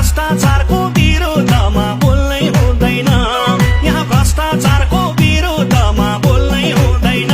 भ्रष्टाचारको विरोधमा बोल्नै हुँदैन, यहाँ भ्रष्टाचारको विरोधमा बोल्नै हुँदैन।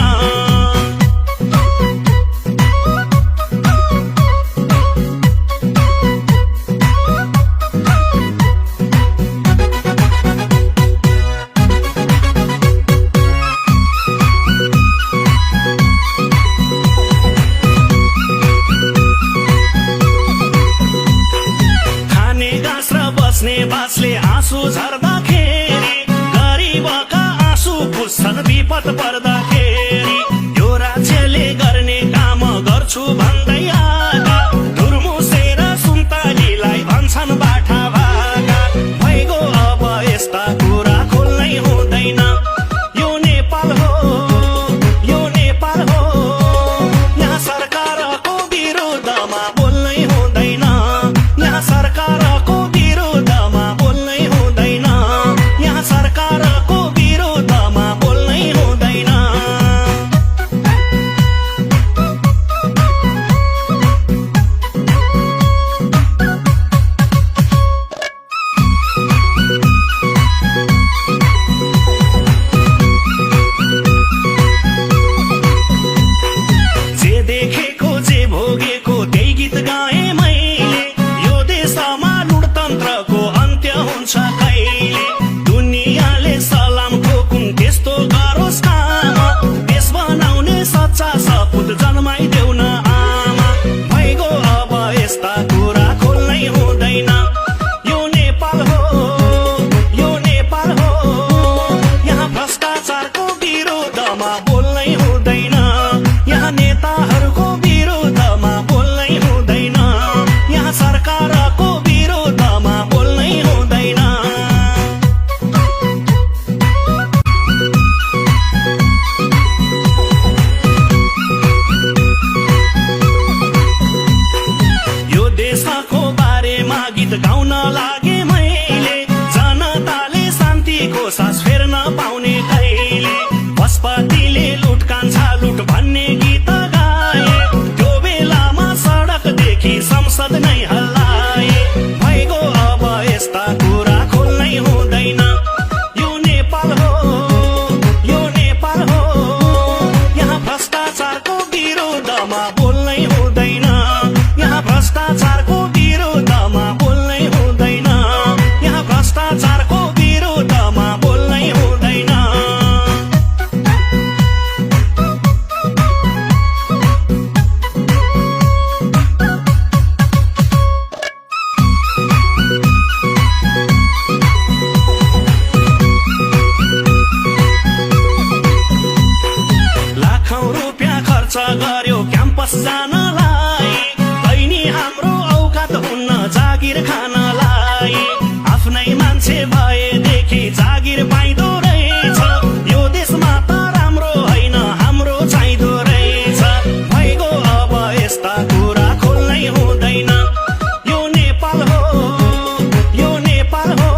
बस्ने बासले आँसु झर्दाखेरि गरिबका आँसु पुस्छन् विपद पर्दाखेरि। यो राज्यले गर्ने काम गर्छु भन्दै आगा धुर्मुसेर सुन्तलीलाई भन्छन् बाठा भागा। भइगयो अब यस्ता कुरा खोल्नै हुँदैन, यो नेपाल हो, यो नेपाल हो। यहाँ सरकारको विरोधमा बोल्नै हुँदैन, यहाँ सरकारको सरकारको विरोधमा बोल्नै हुँदैन। जे देखेको जे भोगेको त्यही गीत गाए मैले। यो देशमा लुटतन्त्रको अन्त्य हुन्छ कहिले। सलाम ठोकुन् त्यस्तो गरोस् काम, देश बनाउने सच्चा सपुत जन्माइदेऊ न आमा। भइगयो अब यस्ता कुरा खोल्नै हुँदैन, यो नेपाल हो, यो नेपाल हो। यहाँ भ्रष्टाचारको विरोधमा बोल्नै हुँदैन, यहाँ नेताहरूको विरोधमा बोल्नै हुँदैन, यहाँ सरकारको विरोधमा बोल्नै हुँदैन। देशको बारेमा गीत गाउन लागे मैले, जनताले शान्तिको सास फेर्न पाउने कहिले। पशुपतिले लुटकान्छ लुट भन्ने गीत गाए, त्यो बेलामा सडकदेखि संसद नै हल्लाए। भइगयो अब यस्ता कुरा खोल्नै हुँदैन, यो नेपाल हो, यो नेपाल हो। यहाँ भ्रष्टाचारको विरोधमा बोल्नै हुँदैन, यहाँ भ्रष्टाचारको विरोधमा बोल्नै हुँदैन, यहाँ भ्रष्टाचारको विरोधमा बोल्नै हुँदैन। लाखौं रुपियाँ खर्च गर्यो क्याम्पस जानलाई, बहिनी हाम्रो औकात हुन्न जागिर खानलाई। आफ्नै मान्छे भएदेखि जागिर पाइँदो रहेछ, यो देशमा त राम्रो होइन हाम्रो चाहिँदो रहेछ। भइगयो अब यस्ता कुरा खोल्नै हुँदैन, यो नेपाल हो, यो नेपाल हो।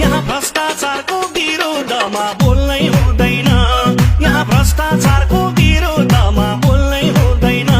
यहाँ भ्रष्टाचारको विरोधमा बोल्नै हुँदैन, यहाँ भ्रष्टाचारको विरोधमा बोल्नै हुँदैन।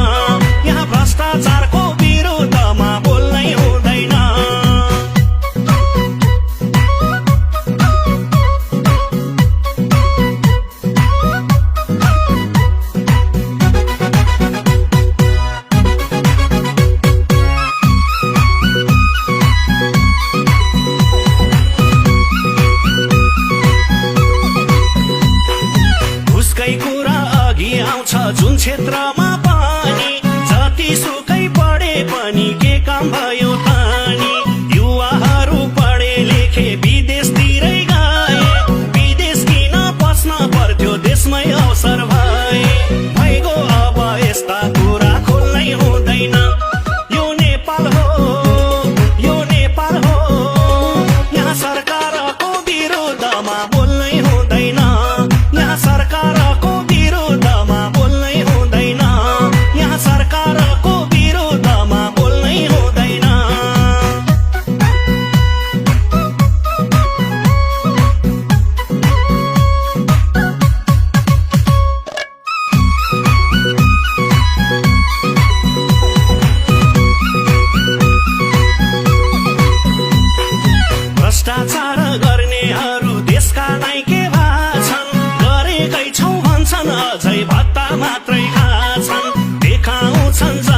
भ्रष्टाचार गर्नेहरू देशका नाइके भाछन् गरेकै छौ भन्छन् अझै भत्ता मात्रै खाछन् देखाउँछन्